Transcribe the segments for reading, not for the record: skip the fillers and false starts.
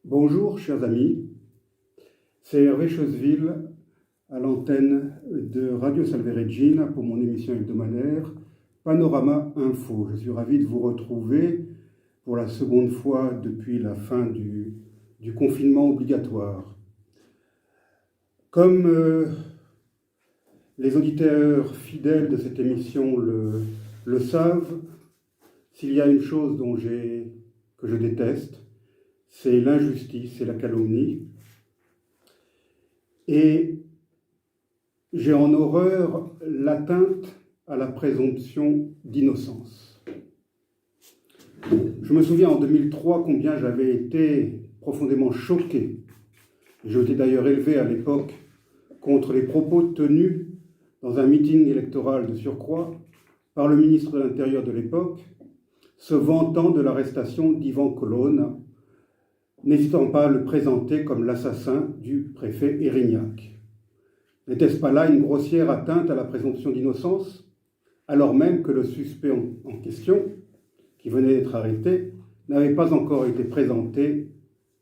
Bonjour chers amis, c'est Hervé Choseville à l'antenne de Radio Salve Regina pour mon émission hebdomadaire Panorama Info. Je suis ravi de vous retrouver pour la seconde fois depuis la fin du confinement obligatoire. Comme les auditeurs fidèles de cette émission le savent, s'il y a une chose que je déteste, c'est l'injustice, c'est la calomnie. Et j'ai en horreur l'atteinte à la présomption d'innocence. Je me souviens en 2003 combien j'avais été profondément choqué. J'ai été d'ailleurs élevé à l'époque contre les propos tenus dans un meeting électoral de surcroît par le ministre de l'Intérieur de l'époque, se vantant de l'arrestation d'Ivan Colonna, n'hésitant pas à le présenter comme l'assassin du préfet Erignac. N'était-ce pas là une grossière atteinte à la présomption d'innocence, alors même que le suspect en question, qui venait d'être arrêté, n'avait pas encore été présenté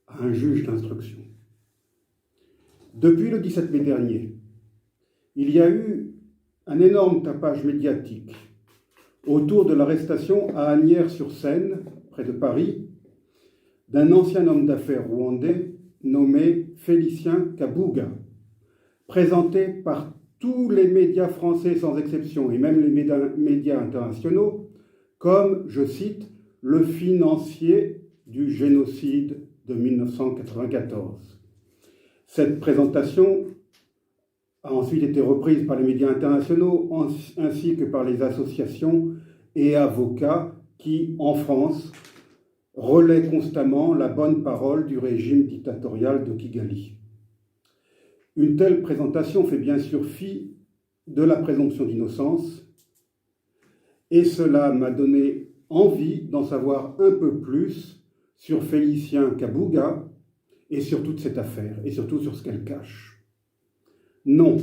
à un juge d'instruction. Depuis le 17 mai dernier, il y a eu un énorme tapage médiatique autour de l'arrestation à Asnières-sur-Seine, près de Paris, d'un ancien homme d'affaires rwandais nommé Félicien Kabuga, présenté par tous les médias français sans exception, et même les médias internationaux, comme, je cite, le financier du génocide de 1994. Cette présentation a ensuite été reprise par les médias internationaux ainsi que par les associations et avocats qui, en France, relaient constamment la bonne parole du régime dictatorial de Kigali. Une telle présentation fait bien sûr fi de la présomption d'innocence, et cela m'a donné envie d'en savoir un peu plus sur Félicien Kabuga et sur toute cette affaire, et surtout sur ce qu'elle cache. Non,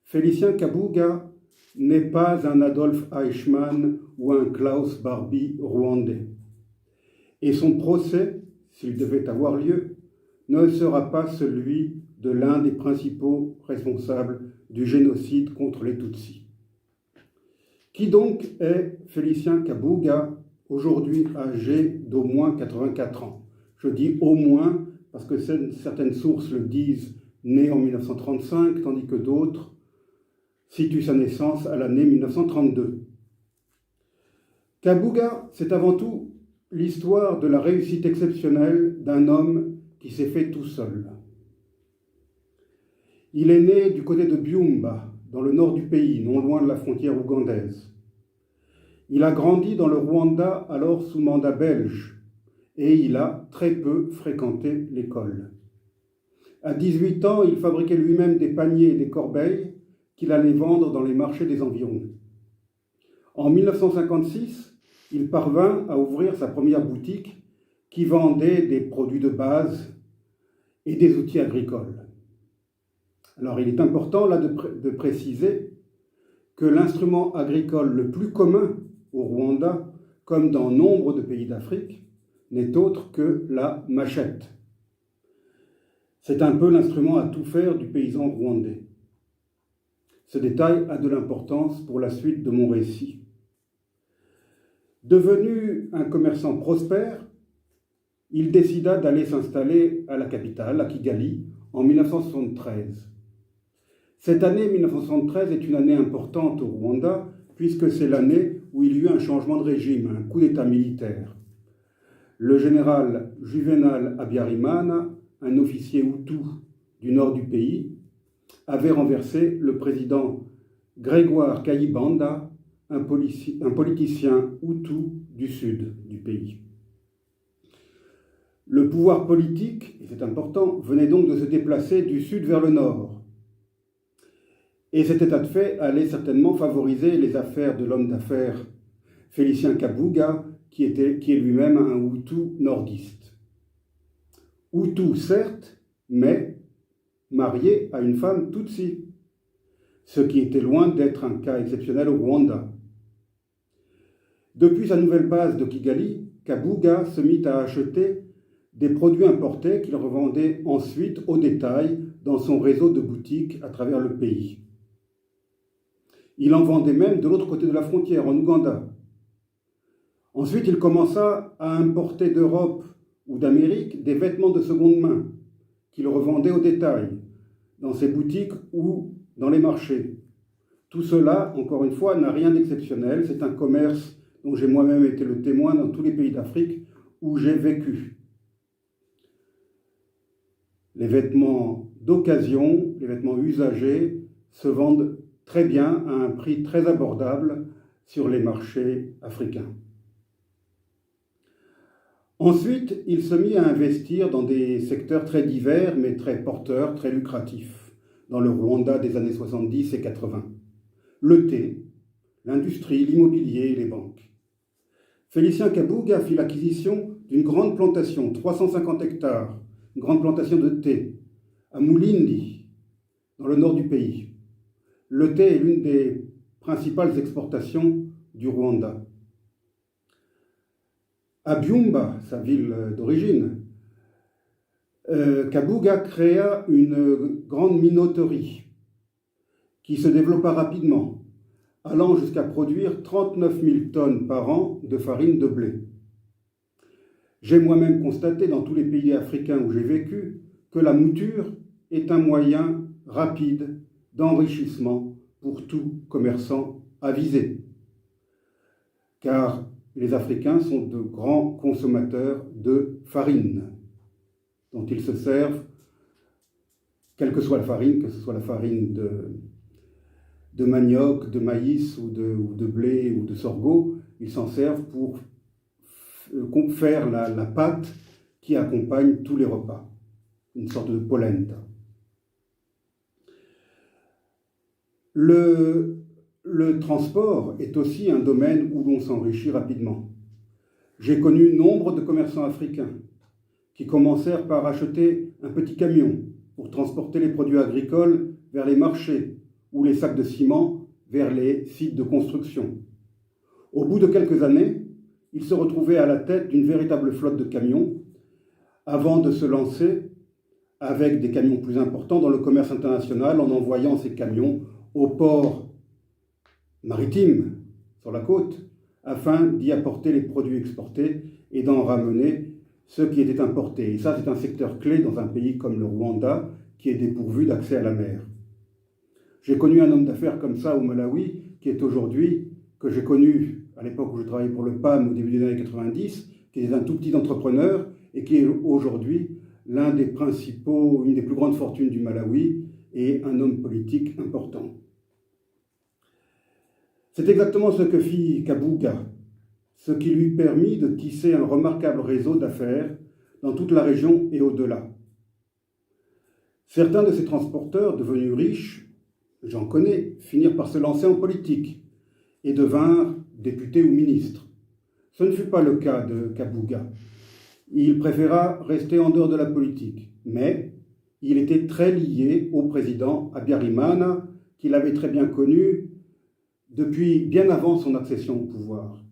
Félicien Kabuga n'est pas un Adolf Eichmann ou un Klaus Barbie rwandais. Et son procès, s'il devait avoir lieu, ne sera pas celui de l'un des principaux responsables du génocide contre les Tutsis. Qui donc est Félicien Kabuga, aujourd'hui âgé d'au moins 84 ans? Je dis au moins parce que certaines sources le disent né en 1935, tandis que d'autres situent sa naissance à l'année 1932. Kabuga, c'est avant tout l'histoire de la réussite exceptionnelle d'un homme qui s'est fait tout seul. Il est né du côté de Byumba, dans le nord du pays, non loin de la frontière ougandaise. Il a grandi dans le Rwanda, alors sous mandat belge, et il a très peu fréquenté l'école. À 18 ans, il fabriquait lui-même des paniers et des corbeilles qu'il allait vendre dans les marchés des environs. En 1956, il parvint à ouvrir sa première boutique qui vendait des produits de base et des outils agricoles. Alors il est important là de préciser que l'instrument agricole le plus commun au Rwanda, comme dans nombre de pays d'Afrique, n'est autre que la machette. C'est un peu l'instrument à tout faire du paysan rwandais. Ce détail a de l'importance pour la suite de mon récit. Devenu un commerçant prospère, il décida d'aller s'installer à la capitale, à Kigali, en 1973. Cette année 1973 est une année importante au Rwanda, puisque c'est l'année où il y eut un changement de régime, un coup d'État militaire. Le général Juvenal Habyarimana, un officier hutu du nord du pays, avait renversé le président Grégoire Kayibanda, un politicien hutu du sud du pays. Le pouvoir politique, et c'est important, venait donc de se déplacer du sud vers le nord. Et cet état de fait allait certainement favoriser les affaires de l'homme d'affaires Félicien Kabuga, qui est lui-même un hutu nordiste. Hutu, certes, mais marié à une femme tutsi, ce qui était loin d'être un cas exceptionnel au Rwanda. Depuis sa nouvelle base de Kigali, Kabuga se mit à acheter des produits importés qu'il revendait ensuite au détail dans son réseau de boutiques à travers le pays. Il en vendait même de l'autre côté de la frontière, en Ouganda. Ensuite, il commença à importer d'Europe ou d'Amérique des vêtements de seconde main qu'il revendait au détail, dans ses boutiques ou dans les marchés. Tout cela, encore une fois, n'a rien d'exceptionnel. C'est un commerce dont j'ai moi-même été le témoin dans tous les pays d'Afrique où j'ai vécu. Les vêtements d'occasion, les vêtements usagés, se vendent très bien à un prix très abordable sur les marchés africains. Ensuite, il se mit à investir dans des secteurs très divers, mais très porteurs, très lucratifs, dans le Rwanda des années 70 et 80. Le thé, l'industrie, l'immobilier et les banques. Félicien Kabuga fit l'acquisition d'une grande plantation, 350 hectares, une grande plantation de thé, à Mulindi, dans le nord du pays. Le thé est l'une des principales exportations du Rwanda. À Byumba, sa ville d'origine, Kabuga créa une grande minoterie qui se développa rapidement, allant jusqu'à produire 39 000 tonnes par an de farine de blé. J'ai moi-même constaté dans tous les pays africains où j'ai vécu que la mouture est un moyen rapide d'enrichissement pour tout commerçant avisé. Car les Africains sont de grands consommateurs de farine, dont ils se servent, quelle que soit la farine, que ce soit la farine de manioc, de maïs ou de blé ou de sorgho, ils s'en servent pour faire la pâte qui accompagne tous les repas, une sorte de polenta. Le transport est aussi un domaine où l'on s'enrichit rapidement. J'ai connu nombre de commerçants africains qui commencèrent par acheter un petit camion pour transporter les produits agricoles vers les marchés ou les sacs de ciment vers les sites de construction. Au bout de quelques années, ils se retrouvaient à la tête d'une véritable flotte de camions avant de se lancer avec des camions plus importants dans le commerce international en envoyant ces camions aux ports maritimes sur la côte afin d'y apporter les produits exportés et d'en ramener ceux qui étaient importés. Et ça, c'est un secteur clé dans un pays comme le Rwanda qui est dépourvu d'accès à la mer. J'ai connu un homme d'affaires comme ça au Malawi qui est aujourd'hui, que j'ai connu à l'époque où je travaillais pour le PAM au début des années 90, qui est un tout petit entrepreneur et qui est aujourd'hui une des plus grandes fortunes du Malawi et un homme politique important. C'est exactement ce que fit Kabuga, ce qui lui permit de tisser un remarquable réseau d'affaires dans toute la région et au-delà. Certains de ces transporteurs devenus riches, j'en connais, finirent par se lancer en politique et devinrent députés ou ministres. Ce ne fut pas le cas de Kabuga. Il préféra rester en dehors de la politique, mais il était très lié au président Habyarimana, qu'il avait très bien connu depuis bien avant son accession au pouvoir.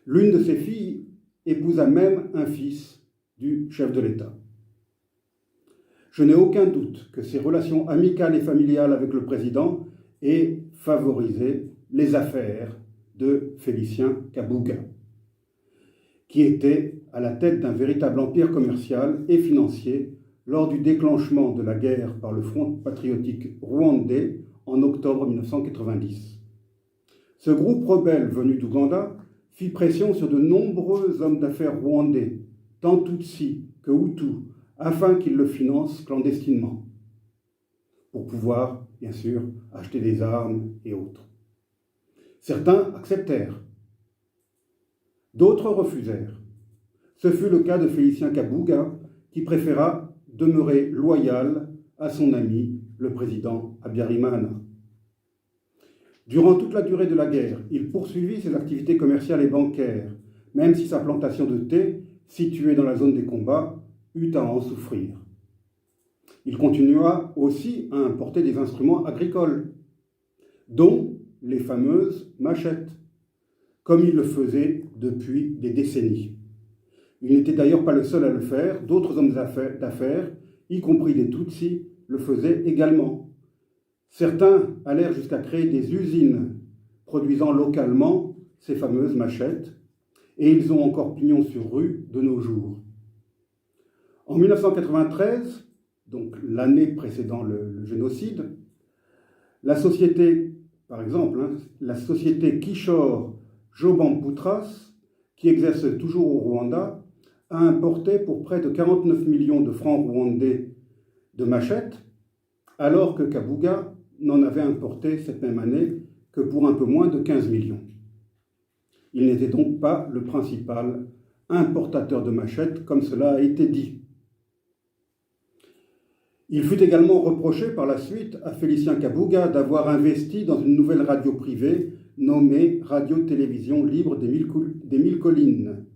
L'une de ses filles épousa même un fils du chef de l'État. Je n'ai aucun doute que ses relations amicales et familiales avec le président aient favorisé les affaires de Félicien Kabuga, qui était à la tête d'un véritable empire commercial et financier lors du déclenchement de la guerre par le Front patriotique rwandais en octobre 1990. Ce groupe rebelle venu d'Ouganda fit pression sur de nombreux hommes d'affaires rwandais, tant Tutsi que Hutu, afin qu'ils le financent clandestinement, pour pouvoir, bien sûr, acheter des armes et autres. Certains acceptèrent, d'autres refusèrent. Ce fut le cas de Félicien Kabuga, qui préféra demeurer loyal à son ami, le président Habyarimana. Durant toute la durée de la guerre, il poursuivit ses activités commerciales et bancaires, même si sa plantation de thé, située dans la zone des combats, eut à en souffrir. Il continua aussi à importer des instruments agricoles, dont les fameuses machettes, comme il le faisait depuis des décennies. Il n'était d'ailleurs pas le seul à le faire, d'autres hommes d'affaires, y compris des Tutsis, le faisaient également. Certains allèrent jusqu'à créer des usines produisant localement ces fameuses machettes, et ils ont encore pignon sur rue de nos jours. En 1993, donc l'année précédant le génocide, la société, par exemple, la société Kishore Jobanputras, qui exerce toujours au Rwanda, a importé pour près de 49 millions de francs rwandais de machettes, alors que Kabuga n'en avait importé cette même année que pour un peu moins de 15 millions. Il n'était donc pas le principal importateur de machettes, comme cela a été dit. Il fut également reproché par la suite à Félicien Kabuga d'avoir investi dans une nouvelle radio privée nommée Radio-Télévision Libre des Mille Collines.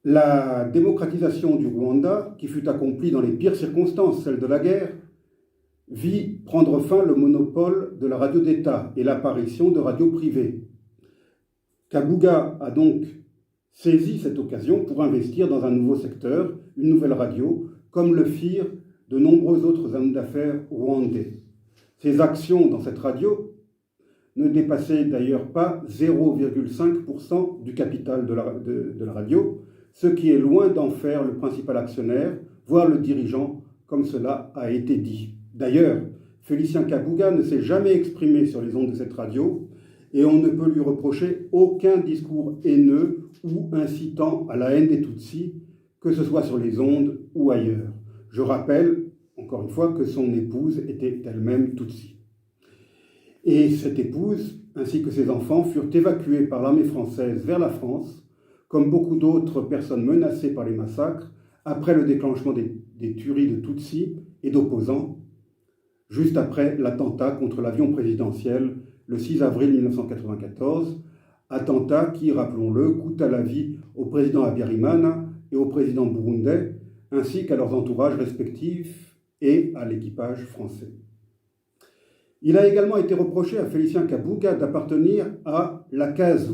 La démocratisation du Rwanda, qui fut accomplie dans les pires circonstances, celle de la guerre, vit prendre fin le monopole de la radio d'État et l'apparition de radios privées. Kabuga a donc saisi cette occasion pour investir dans un nouveau secteur, une nouvelle radio, comme le firent de nombreux autres hommes d'affaires rwandais. Ses actions dans cette radio ne dépassaient d'ailleurs pas 0,5% du capital de la radio, ce qui est loin d'en faire le principal actionnaire, voire le dirigeant, comme cela a été dit. D'ailleurs, Félicien Kabuga ne s'est jamais exprimé sur les ondes de cette radio, et on ne peut lui reprocher aucun discours haineux ou incitant à la haine des Tutsis, que ce soit sur les ondes ou ailleurs. Je rappelle, encore une fois, que son épouse était elle-même Tutsi. Et cette épouse, ainsi que ses enfants, furent évacués par l'armée française vers la France, comme beaucoup d'autres personnes menacées par les massacres, après le déclenchement des tueries de Tutsis et d'opposants, juste après l'attentat contre l'avion présidentiel le 6 avril 1994, attentat qui, rappelons-le, coûta la vie au président Habyarimana et au président burundais, ainsi qu'à leurs entourages respectifs et à l'équipage français. Il a également été reproché à Félicien Kabuga d'appartenir à la Kazu,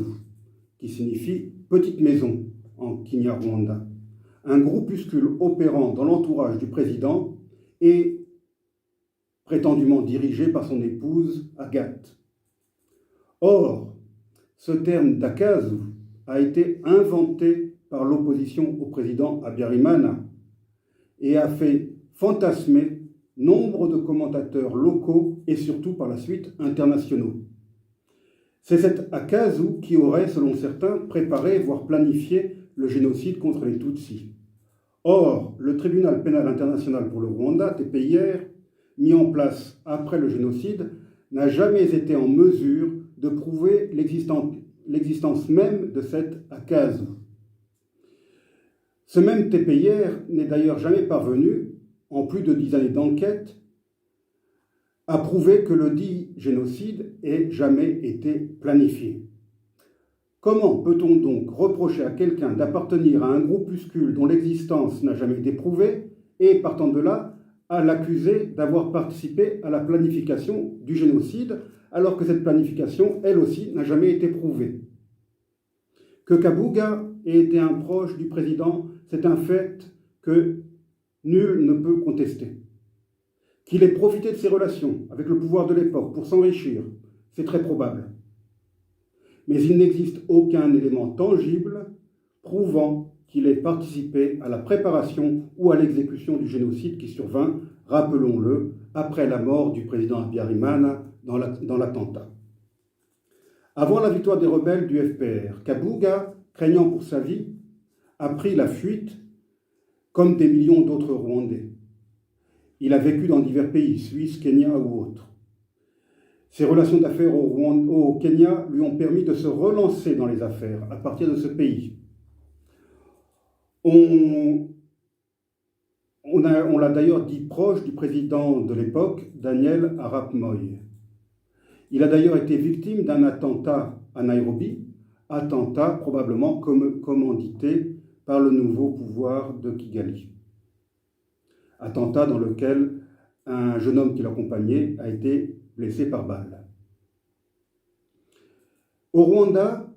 qui signifie « petite maison » en Kinyarwanda, un groupuscule opérant dans l'entourage du président et prétendument dirigé par son épouse Agathe. Or, ce terme d'Akazu a été inventé par l'opposition au président Habyarimana et a fait fantasmer nombre de commentateurs locaux et surtout par la suite internationaux. C'est cet Akazu qui aurait, selon certains, préparé, voire planifié le génocide contre les Tutsis. Or, le tribunal pénal international pour le Rwanda, TPIR, mis en place après le génocide, n'a jamais été en mesure de prouver l'existence même de cet Akazu. Ce même TPIR n'est d'ailleurs jamais parvenu, en plus de 10 années d'enquête, à prouver que le dit génocide ait jamais été planifié. Comment peut-on donc reprocher à quelqu'un d'appartenir à un groupuscule dont l'existence n'a jamais été prouvée et, partant de là, à l'accuser d'avoir participé à la planification du génocide, alors que cette planification, elle aussi, n'a jamais été prouvée? Que Kabuga ait été un proche du président, c'est un fait que nul ne peut contester. Qu'il ait profité de ses relations avec le pouvoir de l'époque pour s'enrichir, c'est très probable. Mais il n'existe aucun élément tangible prouvant qu'il ait participé à la préparation ou à l'exécution du génocide qui survint, rappelons-le, après la mort du président Habyarimana dans l'attentat. Avant la victoire des rebelles du FPR, Kabuga, craignant pour sa vie, a pris la fuite comme des millions d'autres Rwandais. Il a vécu dans divers pays, Suisse, Kenya ou autres. Ses relations d'affaires au Kenya lui ont permis de se relancer dans les affaires à partir de ce pays. On l'a d'ailleurs dit proche du président de l'époque, Daniel Arap Moi. Il a d'ailleurs été victime d'un attentat à Nairobi, attentat probablement commandité par le nouveau pouvoir de Kigali. Attentat dans lequel un jeune homme qui l'accompagnait a été blessé par balle. Au Rwanda,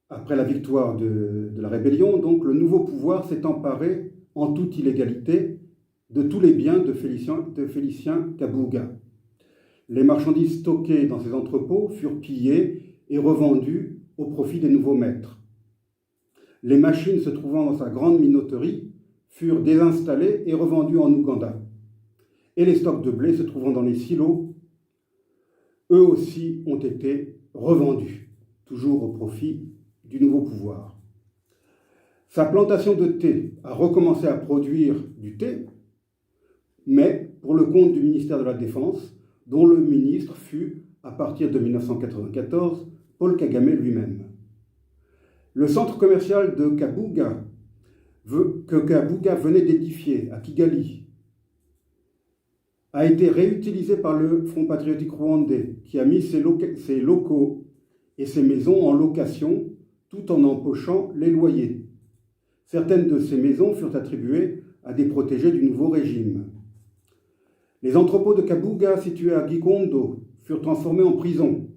après la victoire de la rébellion, donc le nouveau pouvoir s'est emparé en toute illégalité de tous les biens de Félicien Kabuga. Les marchandises stockées dans ces entrepôts furent pillées et revendues au profit des nouveaux maîtres. Les machines se trouvant dans sa grande minoterie furent désinstallées et revendues en Ouganda. Et les stocks de blé se trouvant dans les silos, eux aussi ont été revendus, toujours au profit du nouveau pouvoir. Sa plantation de thé a recommencé à produire du thé, mais pour le compte du ministère de la Défense, dont le ministre fut, à partir de 1994, Paul Kagame lui-même. Le centre commercial de Kabuga, que Kabuga venait d'édifier à Kigali, a été réutilisé par le Front patriotique rwandais, qui a mis ses locaux et ses maisons en location tout en empochant les loyers. Certaines de ces maisons furent attribuées à des protégés du nouveau régime. Les entrepôts de Kabuga situés à Gikondo furent transformés en prison.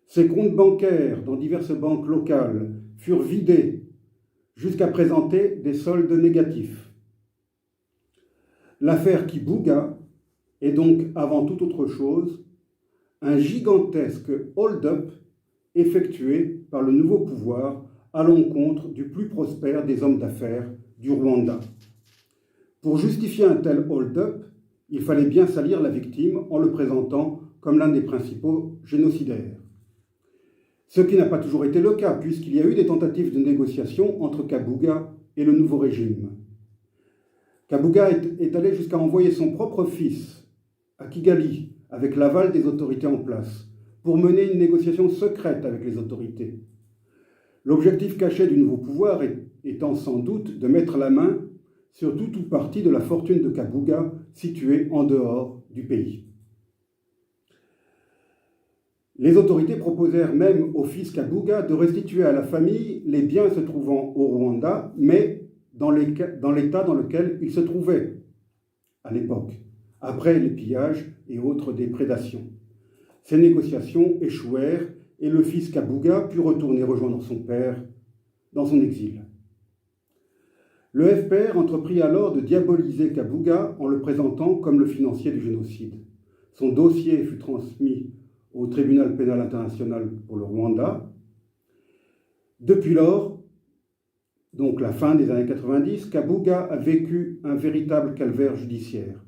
Ses comptes bancaires dans diverses banques locales furent vidés jusqu'à présenter des soldes négatifs. L'affaire Kabuga est donc, avant toute autre chose, un gigantesque hold-up effectué par le nouveau pouvoir à l'encontre du plus prospère des hommes d'affaires du Rwanda. Pour justifier un tel hold-up, il fallait bien salir la victime en le présentant comme l'un des principaux génocidaires. Ce qui n'a pas toujours été le cas, puisqu'il y a eu des tentatives de négociation entre Kabuga et le nouveau régime. Kabuga est allé jusqu'à envoyer son propre fils à Kigali, avec l'aval des autorités en place, pour mener une négociation secrète avec les autorités. L'objectif caché du nouveau pouvoir étant sans doute de mettre la main sur tout ou partie de la fortune de Kabuga située en dehors du pays. Les autorités proposèrent même au fils Kabuga de restituer à la famille les biens se trouvant au Rwanda, mais dans l'état dans lequel ils se trouvaient à l'époque, après les pillages et autres déprédations. Ces négociations échouèrent et le fils Kabuga put retourner rejoindre son père dans son exil. Le FPR entreprit alors de diaboliser Kabuga en le présentant comme le financier du génocide. Son dossier fut transmis au tribunal pénal international pour le Rwanda. Depuis lors, donc la fin des années 90, Kabuga a vécu un véritable calvaire judiciaire.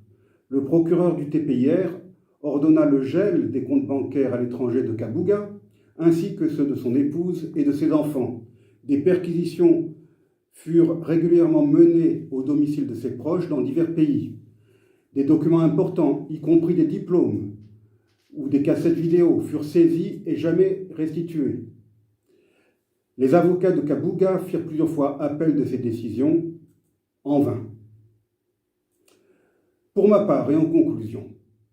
Le procureur du TPIR ordonna le gel des comptes bancaires à l'étranger de Kabuga, ainsi que ceux de son épouse et de ses enfants. Des perquisitions furent régulièrement menées au domicile de ses proches dans divers pays. Des documents importants, y compris des diplômes ou des cassettes vidéo, furent saisis et jamais restitués. Les avocats de Kabuga firent plusieurs fois appel de ces décisions, en vain. Pour ma part et en conclusion,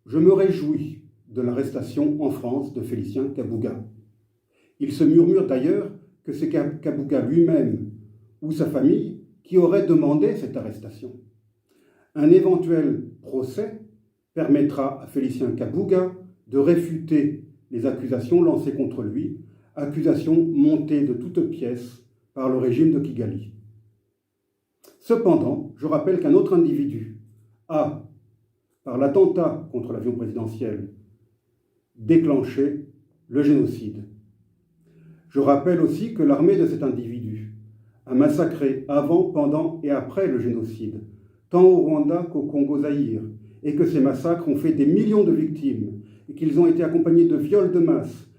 je me réjouis de l'arrestation en France de Félicien Kabuga. Il se murmure d'ailleurs que c'est Kabuga lui-même ou sa famille qui aurait demandé cette arrestation. Un éventuel procès permettra à Félicien Kabuga de réfuter les accusations lancées contre lui, accusations montées de toutes pièces par le régime de Kigali. Cependant, je rappelle qu'un autre individu a, par l'attentat contre l'avion présidentiel, déclenché le génocide. Je rappelle aussi que l'armée de cet individu a massacré avant, pendant et après le génocide, tant au Rwanda qu'au Congo-Zaïre, et que ces massacres ont fait des millions de victimes, et qu'ils ont été accompagnés de viols de masse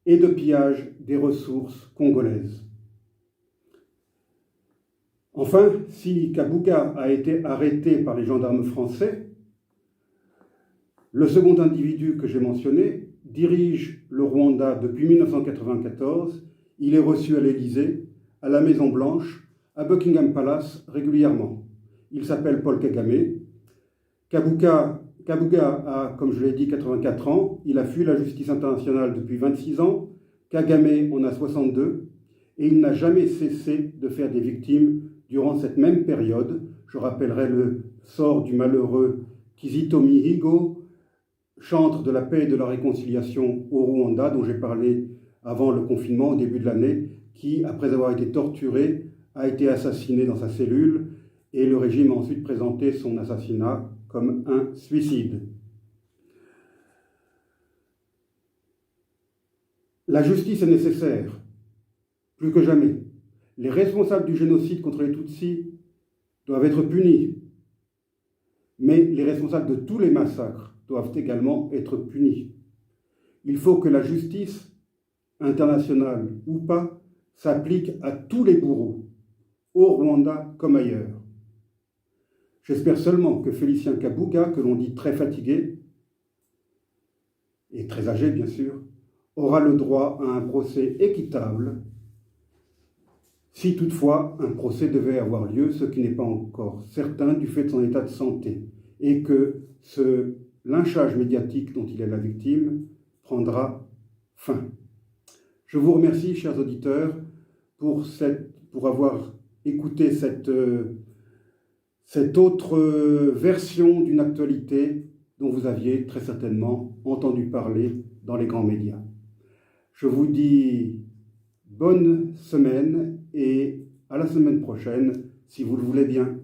et de pillage des ressources congolaises. Enfin, si Kabuga a été arrêté par les gendarmes français, le second individu que j'ai mentionné dirige le Rwanda depuis 1994. Il est reçu à l'Élysée, à la Maison-Blanche, à Buckingham Palace régulièrement. Il s'appelle Paul Kagame. Kabuga a, comme je l'ai dit, 84 ans. Il a fui la justice internationale depuis 26 ans. Kagame en a 62. Et il n'a jamais cessé de faire des victimes durant cette même période. Je rappellerai le sort du malheureux Kizito Mihigo, chantre de la paix et de la réconciliation au Rwanda, dont j'ai parlé avant le confinement, au début de l'année, qui, après avoir été torturé, a été assassiné dans sa cellule et le régime a ensuite présenté son assassinat comme un suicide. La justice est nécessaire, plus que jamais. Les responsables du génocide contre les Tutsis doivent être punis, mais les responsables de tous les massacres doivent également être punis. Il faut que la justice, internationale ou pas, s'applique à tous les bourreaux, au Rwanda comme ailleurs. J'espère seulement que Félicien Kabuga, que l'on dit très fatigué, et très âgé bien sûr, aura le droit à un procès équitable, si toutefois un procès devait avoir lieu, ce qui n'est pas encore certain du fait de son état de santé, et que ce lynchage médiatique dont il est la victime prendra fin. Je vous remercie, chers auditeurs, pour avoir écouté cette autre version d'une actualité dont vous aviez très certainement entendu parler dans les grands médias. Je vous dis bonne semaine et à la semaine prochaine, si vous le voulez bien.